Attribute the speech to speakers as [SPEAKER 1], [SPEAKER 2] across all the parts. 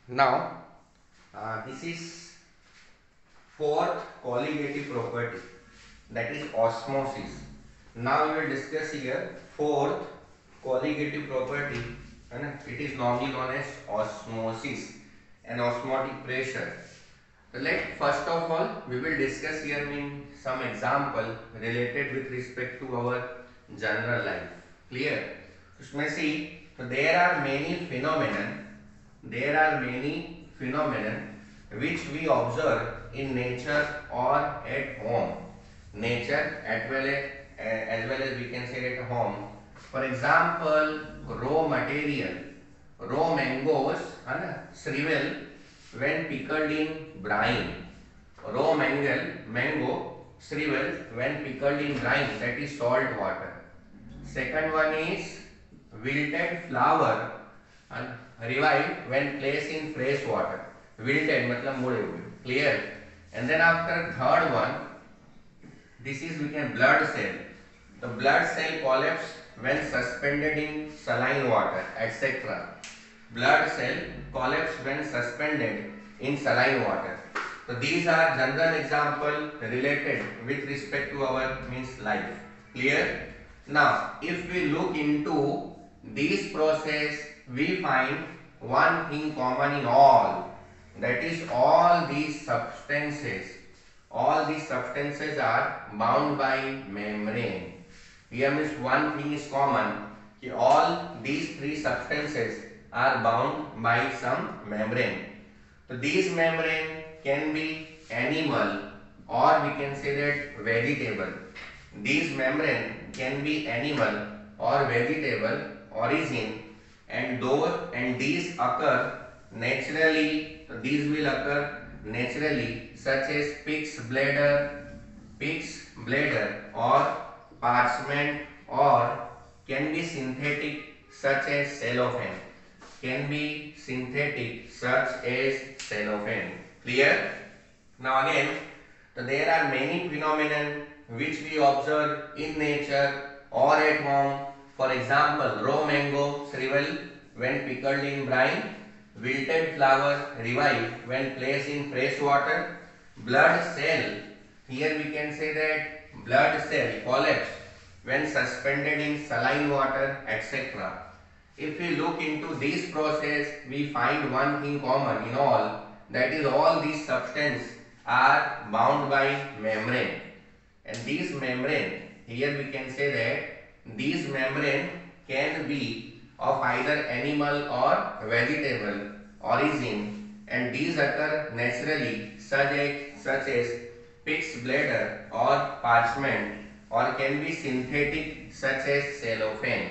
[SPEAKER 1] Now, this is fourth colligative property, that is osmosis. Now we will discuss here fourth colligative property, and it is normally known as osmosis and osmotic pressure. So let first of all we will discuss here some example related with respect to our general life. Clear? So may see, so there are many phenomena which we observe in nature or at home. Nature as well as we can say at home. For example, raw material, raw mangoes shrivel when pickled in brine. Raw mango shrivel when pickled in brine, that is salt water. Second one is wilted flower and revived when placed in fresh water. Wilted मतलब मुड़े हुए. Clear? And then after third one, this is we can blood cell. The blood cell collapse when suspended in saline water, etc. Blood cell collapse when suspended in saline water. So these are general example related with respect to our life. Clear? Now, if we look into this process, we find one thing common in all. That is, all these substances are bound by membrane. Here means one thing is common. All these three substances are bound by some membrane. So these membrane can be animal or we can say that vegetable. These membrane can be animal or vegetable origin, and these occur naturally. These will occur naturally, such as pig's bladder or parchment, or can be synthetic such as cellophane. Can be synthetic such as cellophane. Clear? Now again, so there are many phenomena which we observe in nature or at home. For example, raw mango shrivel when pickled in brine, wilted flower revive when placed in fresh water, blood cell, here we can say that blood cell collapse when suspended in saline water, etc. If we look into this process, we find one thing common in all, that is, all these substances are bound by membrane. And these membrane, here we can say that these membrane can be of either animal or vegetable origin, and these occur naturally such as pig's bladder or parchment, or can be synthetic such as cellophane.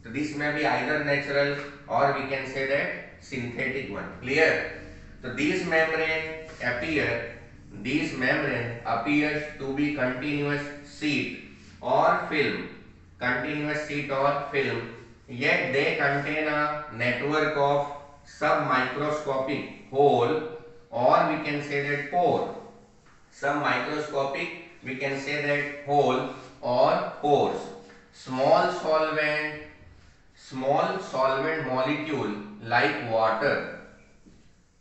[SPEAKER 1] So this may be either natural or we can say that synthetic one. Clear? So these membrane appears to be continuous sheet or film, yet they contain a network of submicroscopic hole, or we can say that pore. Submicroscopic, we can say that hole or pores. Small solvent molecule like water.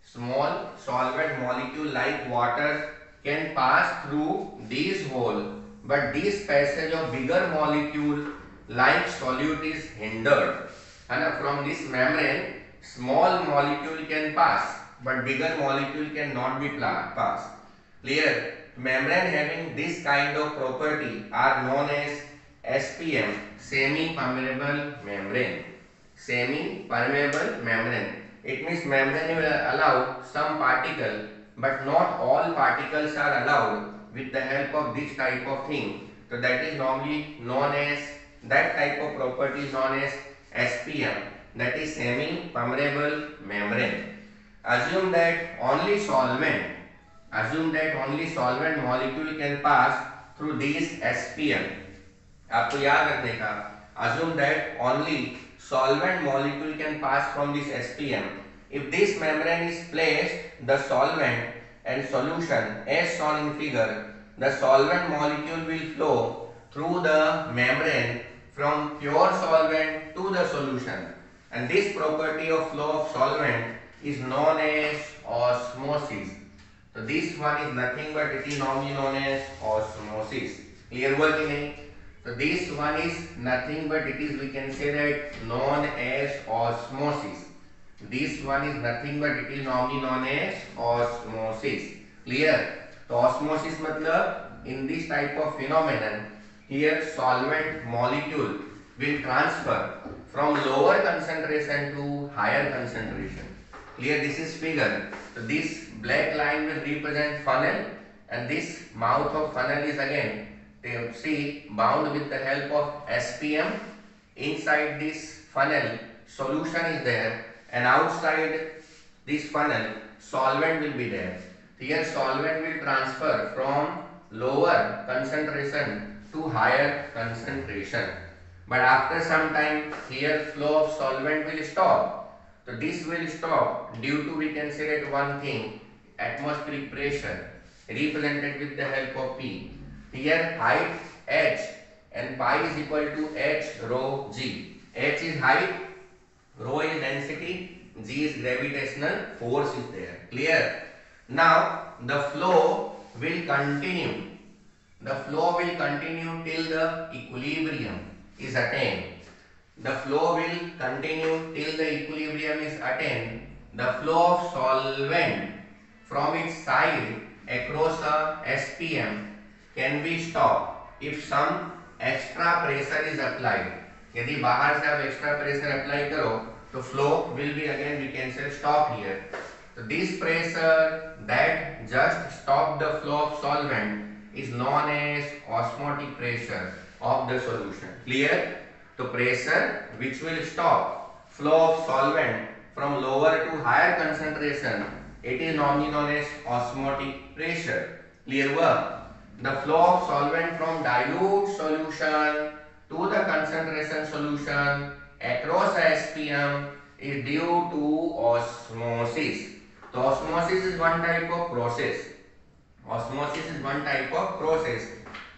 [SPEAKER 1] Small solvent molecule like water can pass through these hole, but this passage of bigger molecule like solute is hindered. And from this membrane, small molecule can pass, but bigger molecule cannot be passed. Clear? Membrane having this kind of property are known as SPM, semi-permeable membrane. Semi-permeable membrane. It means membrane will allow some particle, but not all particles are allowed with the help of this type of thing. So that is normally known as, that type of property is known as SPM, that is semi-permeable membrane. Assume that only solvent molecule can pass through this SPM. आपको याद रखने का, assume that only solvent molecule can pass from this SPM. If this membrane is placed, the solvent and solution as shown in figure, the solvent molecule will flow through the membrane from pure solvent to the solution, and this property of flow of solvent is known as osmosis. So this one is nothing but it is normally known as osmosis. Clear हुआ कि नहीं? So this one is nothing but it is, we can say that, known as osmosis. This one is nothing but it is normally known as osmosis. Clear? तो osmosis मतलब in this type of phenomenon, here solvent molecule will transfer from lower concentration to higher concentration. Clear? This is figure. So this black line will represent funnel, and this mouth of funnel is again, see, bound with the help of SPM. Inside this funnel solution is there, and outside this funnel solvent will be there. Here solvent will transfer from lower concentration to higher concentration, but after some time here flow of solvent will stop. So this will stop due to, we can say that, one thing, atmospheric pressure represented with the help of P. Here height h and pi is equal to h rho g. H is height, rho is density, g is gravitational force is there. Clear? Now the flow will continue. The flow will continue till the equilibrium is attained. The flow will continue till the equilibrium is attained. The flow of solvent from its side across a SPM can be stopped if some extra pressure is applied. यदि बाहर से आप extra pressure apply करो तो flow will be again, we can say, stop here. So this pressure that just stop the flow of solvent is known as osmotic pressure of the solution. Clear? So pressure which will stop flow of solvent from lower to higher concentration, it is normally known as osmotic pressure. Clear work? The flow of solvent from dilute solution to the concentration solution across a SPM is due to osmosis. So osmosis is one type of process. Osmosis is one type of process.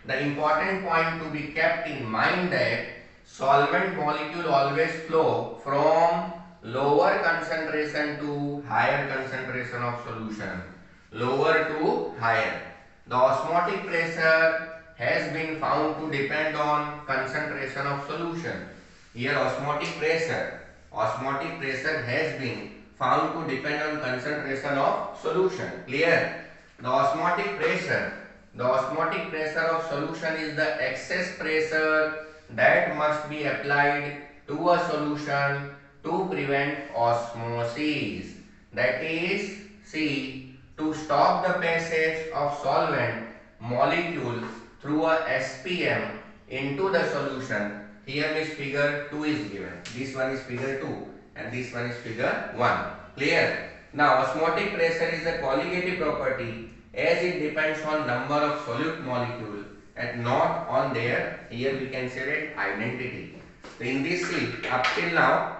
[SPEAKER 1] The important point to be kept in mind that solvent molecule always flow from lower concentration to higher concentration of solution. Lower to higher. The osmotic pressure has been found to depend on concentration of solution. Here osmotic pressure has been found to depend on concentration of solution. Clear? The osmotic pressure of solution is the excess pressure that must be applied to a solution to prevent osmosis. That is, see, to stop the passage of solvent molecule through a SPM into the solution. Here this figure 2 is given. This one is figure 2 and this one is figure 1. Clear? Now osmotic pressure is a colligative property as it depends on number of solute molecule and not on their, here we can say that, identity. So in this sheet up till now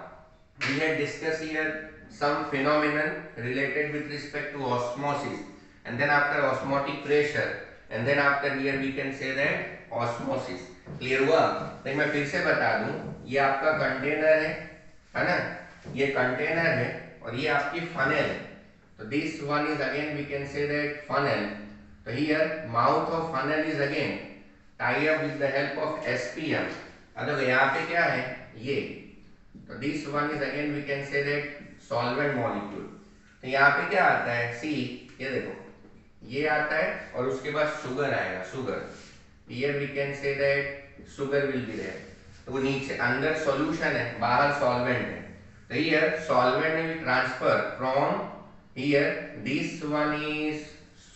[SPEAKER 1] we had discussed here some phenomenon related with respect to osmosis, and then after osmotic pressure, and then after here we can say that osmosis. Clear हुआ? तो मैं फिर से बता दूं, ये आपका container है ना, ये कंटेनर है और ये आपकी फनेल है. तो this one is again, we can say that funnel. तो here mouth of funnel is again tie up with the help of SPM. अब यहाँ पे क्या है ये, तो this one is again we can say that solvent molecule. तो यहाँ पे क्या आता है, सी, ये देखो, ये आता है और उसके बाद शुगर आएगा, sugar. Here we can say that sugar will be there. तो वो नीचे अंदर सॉल्यूशन है, बाहर सॉल्वेंट है. तो here solvent will transfer from here, this one is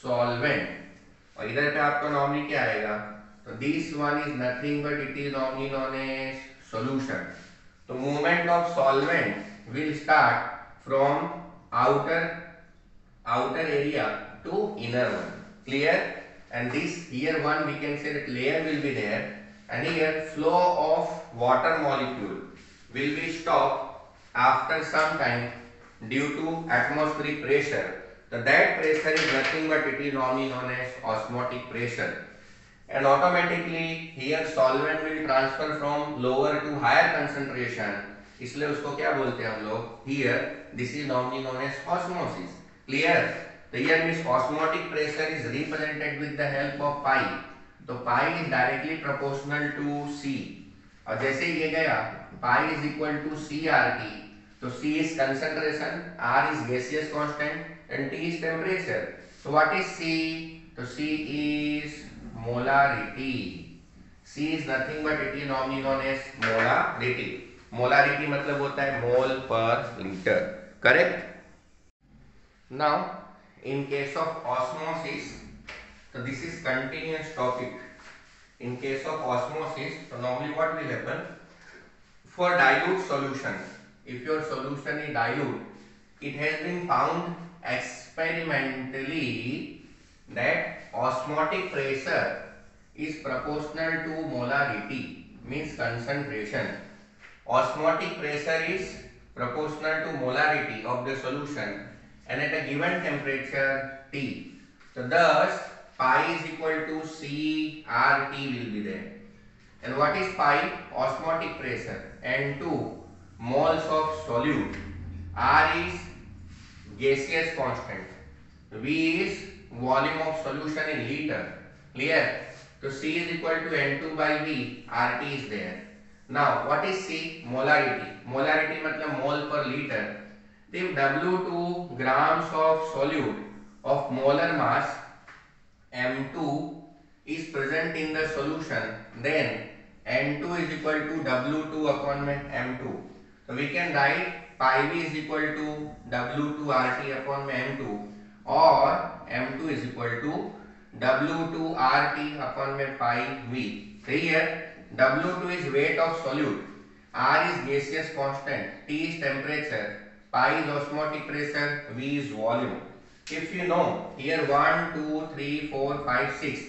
[SPEAKER 1] solvent और इधर पे आपका नॉर्मली क्या आएगा, तो this one is nothing but it is normally known as solution. तो movement of solvent will start from outer area to inner one. Clear? And this here one we can say that layer will be there, and here flow of water molecule will be stopped after some time due to atmospheric pressure. So that pressure is nothing but it is normally known as osmotic pressure, and automatically here solvent will transfer from lower to higher concentration. इसलिए उसको क्या बोलते हैं हम लोग, here this is normally known as osmosis. Clear? So here means osmotic pressure is represented with the help of pi. तो pi is directly proportional to C. और जैसे ये गया pi is equal to CRT. So C is concentration, R is gaseous constant, and T is temperature. So what is C? So C is molarity. C is nothing but it is normally known as molarity. Molarity मतलब होता है mole per liter. Correct? Now, in case of osmosis, so this is continuous topic. In case of osmosis, so normally what will happen? For dilute solution, if your solution is dilute, it has been found experimentally that osmotic pressure is proportional to molarity, means concentration. Osmotic pressure is proportional to molarity of the solution and at a given temperature T. So thus pi is equal to CRT will be there. And what is pi? Osmotic pressure. N2 moles of solute. R is gaseous constant. V is volume of solution in liter. Clear? So C is equal to N2 by V. RT is there. Now what is C? Molarity. Molarity मतलब mole per liter. If W2 grams of solute of molar mass M2 is present in the solution, then N2 is equal to W2 upon M2. So we can write pi V is equal to W2 RT upon M2, or M2 is equal to W2 RT upon pi V. So here W2 is weight of solute, R is gaseous constant, T is temperature, pi is osmotic pressure, V is volume. If you know here 1, 2, 3, 4, 5, 6.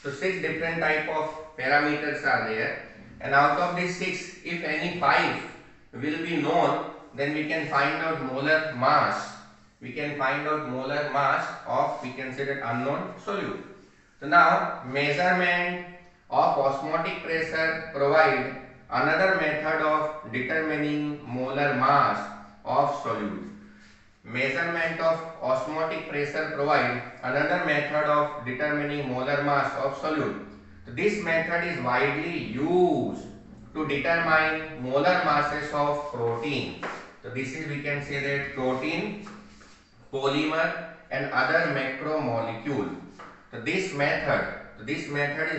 [SPEAKER 1] So 6 different type of parameters are there, and out of these 6, if any 5 will be known, then we can find out molar mass. We can find out molar mass of, we can say that, unknown solute. So now measurement of osmotic pressure provide another method of determining molar mass of solute. Measurement of osmotic pressure provide another method of determining molar mass of solute. So this method is widely used to determine molar masses of protein. So this is, we can say that, protein, polymer and other macromolecule. So this method is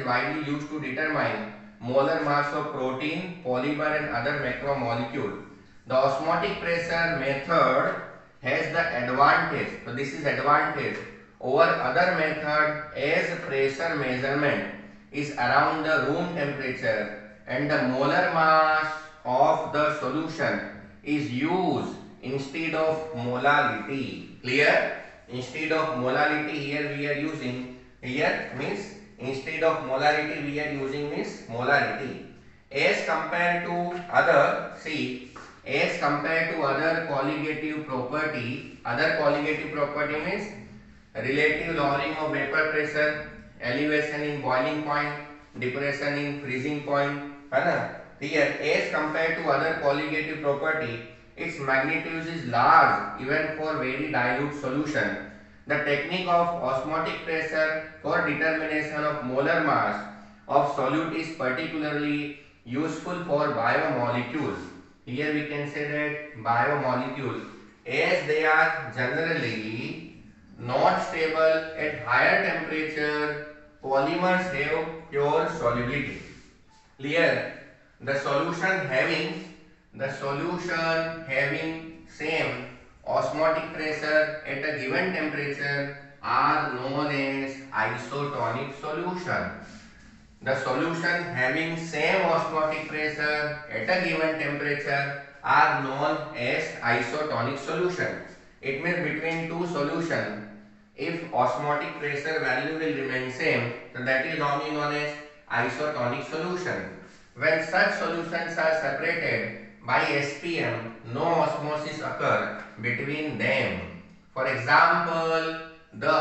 [SPEAKER 1] widely used to determine molar mass of protein, polymer and other macromolecule. The osmotic pressure method has the advantage, so this is advantage over other method as pressure measurement is around the room temperature and the molar mass of the solution is used instead of molarity. Clear? Instead of molarity here we are using, here means instead of molarity we are using means molarity. As compared to other, see, as compared to other colligative property means relative lowering of vapor pressure, elevation in boiling point, depression in freezing point, है ना? Here as compared to other colligative property, its magnitude is large even for very dilute solution. The technique of osmotic pressure for determination of molar mass of solute is particularly useful for biomolecules. Here we can say that biomolecules, as they are generally not stable at higher temperature, polymers have pure solubility. Clear? The solution having same osmotic pressure at a given temperature are known as isotonic solution. The solution having same osmotic pressure at a given temperature are known as isotonic solution. It means between two solutions, if osmotic pressure value will remain same, so that is normally known as isotonic solution. When such solutions are separated by SPM, no osmosis occurs between them. For example, the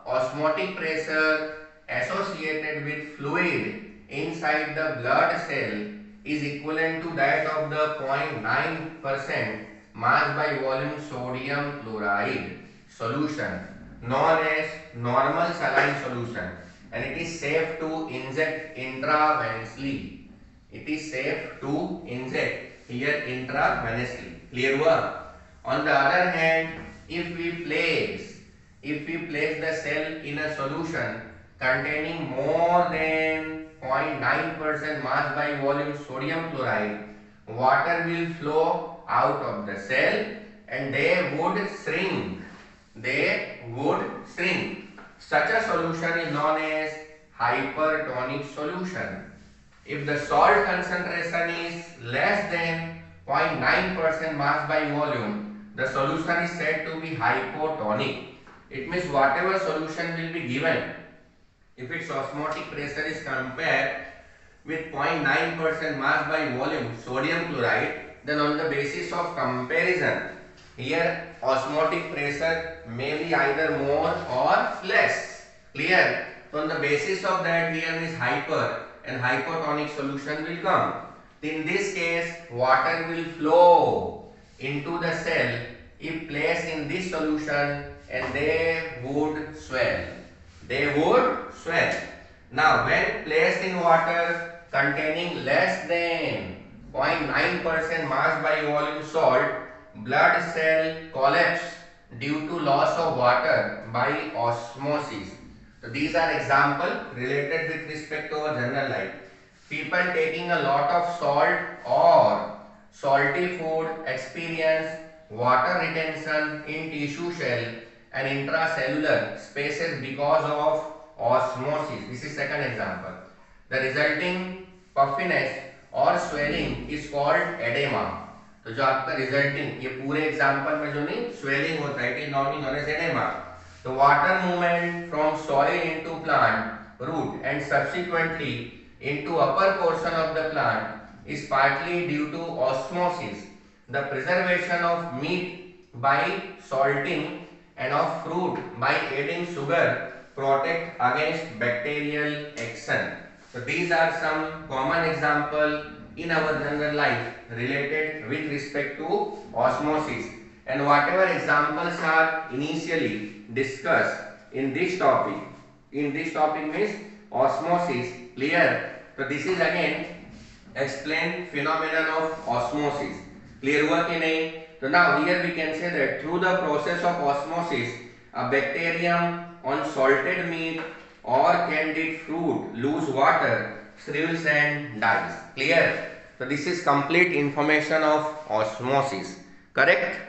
[SPEAKER 1] osmotic pressure associated with fluid inside the blood cell is equivalent to that of the 0.9% mass by volume sodium chloride solution known as normal saline solution, and it is safe to inject intravenously. It is safe to inject here intravenously. Clear work. On the other hand, if we place the cell in a solution containing more than 0.9% mass by volume sodium chloride, water will flow out of the cell and they would shrink. Such a solution is known as hypertonic solution. If the salt concentration is less than 0.9% mass by volume, the solution is said to be hypotonic. It means whatever solution will be given, if its osmotic pressure is compared with 0.9% mass by volume sodium chloride, then on the basis of comparison, here osmotic pressure may be either more or less. Clear? So on the basis of that, here is hyper and hypotonic solution will come. In this case, water will flow into the cell if placed in this solution and they would swell. Now, when placed in water containing less than 0.9% mass by volume salt, blood cell collapse due to loss of water by osmosis. So these are examples related with respect to our general life. People taking a lot of salt or salty food experience water retention in tissue shell and intracellular spaces because of osmosis. This is second example. The resulting puffiness or swelling is called edema. तो जो आपका resulting ये पूरे example में जो नहीं swelling होता है, it is known as edema. The water movement from soil into plant root and subsequently into upper portion of the plant is partly due to osmosis. The preservation of meat by salting and of fruit by adding sugar protect against bacterial action. So these are some common example in our general life related with respect to osmosis, and whatever examples are initially discussed in this topic means osmosis. Clear? So this is again explain phenomenon of osmosis. Clear हुआ कि नहीं? So now here we can say that through the process of osmosis, a bacterium on salted meat or candied fruit lose water, shrivels and dies. Clear? So this is complete information of osmosis. Correct?